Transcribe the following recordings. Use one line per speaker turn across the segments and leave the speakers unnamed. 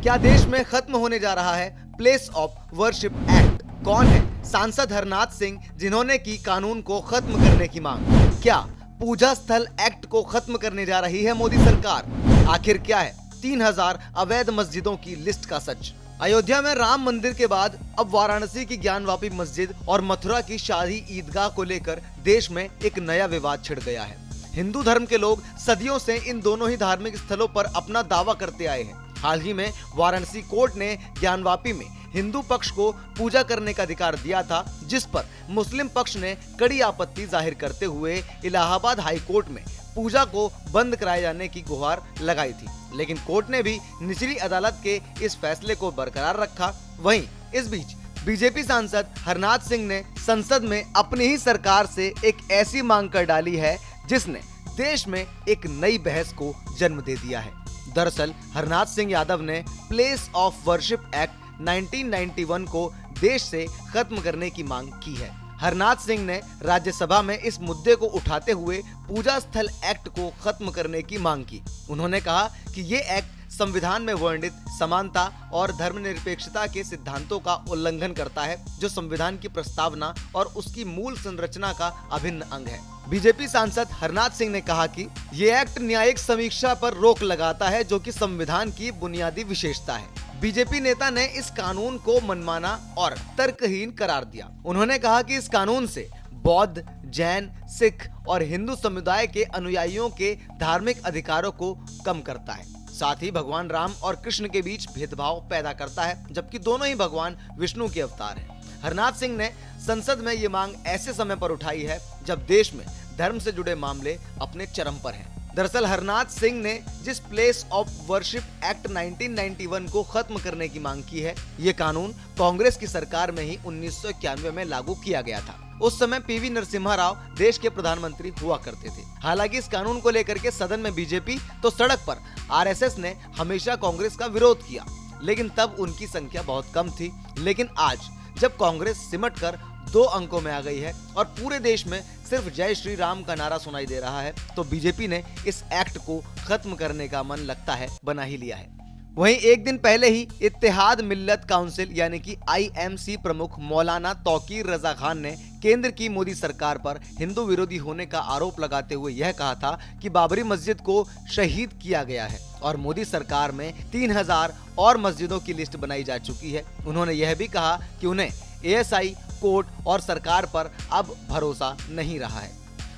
क्या देश में खत्म होने जा रहा है प्लेस ऑफ वर्शिप एक्ट? कौन है सांसद हरनाथ सिंह जिन्होंने की कानून को खत्म करने की मांग? क्या पूजा स्थल एक्ट को खत्म करने जा रही है मोदी सरकार? आखिर क्या है 3000 अवैध मस्जिदों की लिस्ट का सच? अयोध्या में राम मंदिर के बाद अब वाराणसी की ज्ञानवापी मस्जिद और मथुरा की शाही ईदगाह को लेकर देश में एक नया विवाद छिड़ गया है। हिंदू धर्म के लोग सदियों से इन दोनों ही धार्मिक स्थलों पर अपना दावा करते आए हैं। हाल ही में वाराणसी कोर्ट ने ज्ञानवापी में हिंदू पक्ष को पूजा करने का अधिकार दिया था, जिस पर मुस्लिम पक्ष ने कड़ी आपत्ति जाहिर करते हुए इलाहाबाद हाई कोर्ट में पूजा को बंद कराए जाने की गुहार लगाई थी। लेकिन कोर्ट ने भी निचली अदालत के इस फैसले को बरकरार रखा। वहीं इस बीच बीजेपी सांसद हरनाथ सिंह ने संसद में अपनी ही सरकार से एक ऐसी मांग कर डाली है जिसने देश में एक नई बहस को जन्म दे दिया है। दरअसल हरनाथ सिंह यादव ने प्लेस ऑफ वर्शिप एक्ट 1991 को देश से खत्म करने की मांग की है। हरनाथ सिंह ने राज्यसभा में इस मुद्दे को उठाते हुए पूजा स्थल एक्ट को खत्म करने की मांग की। उन्होंने कहा कि ये एक्ट संविधान में वर्णित समानता और धर्मनिरपेक्षता के सिद्धांतों का उल्लंघन करता है, जो संविधान की प्रस्तावना और उसकी मूल संरचना का अभिन्न अंग है। बीजेपी सांसद हरनाथ सिंह ने कहा कि ये एक्ट न्यायिक समीक्षा पर रोक लगाता है, जो कि संविधान की बुनियादी विशेषता है। बीजेपी नेता ने इस कानून को मनमाना और तर्कहीन करार दिया। उन्होंने कहा कि इस कानून से बौद्ध, जैन, सिख और हिंदू समुदाय के अनुयायियों के धार्मिक अधिकारों को कम करता है। साथ ही भगवान राम और कृष्ण के बीच भेदभाव पैदा करता है, जबकि दोनों ही भगवान विष्णु के अवतार हैं। हरनाथ सिंह ने संसद में ये मांग ऐसे समय पर उठाई है जब देश में धर्म से जुड़े मामले अपने चरम पर हैं। दरअसल हरनाथ सिंह ने जिस प्लेस ऑफ वर्शिप एक्ट 1991 को खत्म करने की मांग की है, ये कानून कांग्रेस की सरकार में ही 1991 में लागू किया गया था। उस समय पीवी नरसिम्हा राव देश के प्रधानमंत्री हुआ करते थे। हालांकि इस कानून को लेकर के सदन में बीजेपी तो सड़क पर आरएसएस ने हमेशा कांग्रेस का विरोध किया, लेकिन तब उनकी संख्या बहुत कम थी। लेकिन आज जब कांग्रेस सिमट कर 2 अंकों में आ गई है और पूरे देश में सिर्फ जय श्री राम का नारा सुनाई दे रहा है, तो बीजेपी ने इस एक्ट को खत्म करने का मन लगता है बना ही लिया है। वहीं एक दिन पहले ही इत्तेहाद मिल्लत काउंसिल यानी कि आईएमसी प्रमुख मौलाना तौकीर रजा खान ने केंद्र की मोदी सरकार पर हिंदू विरोधी होने का आरोप लगाते हुए यह कहा था कि बाबरी मस्जिद को शहीद किया गया है और मोदी सरकार में 3000 और मस्जिदों की लिस्ट बनाई जा चुकी है। उन्होंने यह भी कहा कि उन्हें एएसआई, कोर्ट और सरकार पर अब भरोसा नहीं रहा है।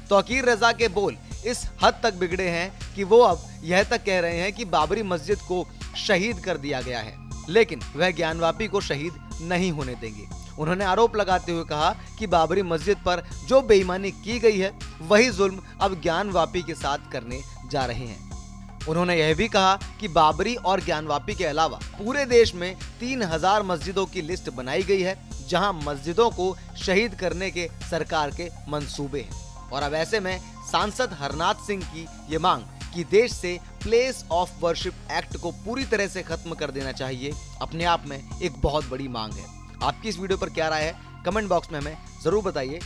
तौकीर रजा के बोल इस हद तक बिगड़े हैं कि वो अब यह तक कह रहे हैं कि बाबरी मस्जिद को शहीद कर दिया गया है, लेकिन वह ज्ञानवापी को शहीद नहीं होने देंगे। उन्होंने आरोप लगाते हुए कहा कि बाबरी मस्जिद पर जो बेईमानी की गई है, वही जुल्म अब ज्ञानवापी के साथ करने जा रहे हैं। उन्होंने यह भी कहा कि बाबरी और ज्ञानवापी के अलावा पूरे देश में 3000 मस्जिदों की लिस्ट बनाई गई है, जहां मस्जिदों को शहीद करने के सरकार के मंसूबे हैं। और अब ऐसे में सांसद हरनाथ सिंह की ये मांग कि देश से प्लेस ऑफ वर्शिप एक्ट को पूरी तरह से खत्म कर देना चाहिए, अपने आप में एक बहुत बड़ी मांग है। आपकी इस वीडियो पर क्या राय है, कमेंट बॉक्स में हमें जरूर बताइए।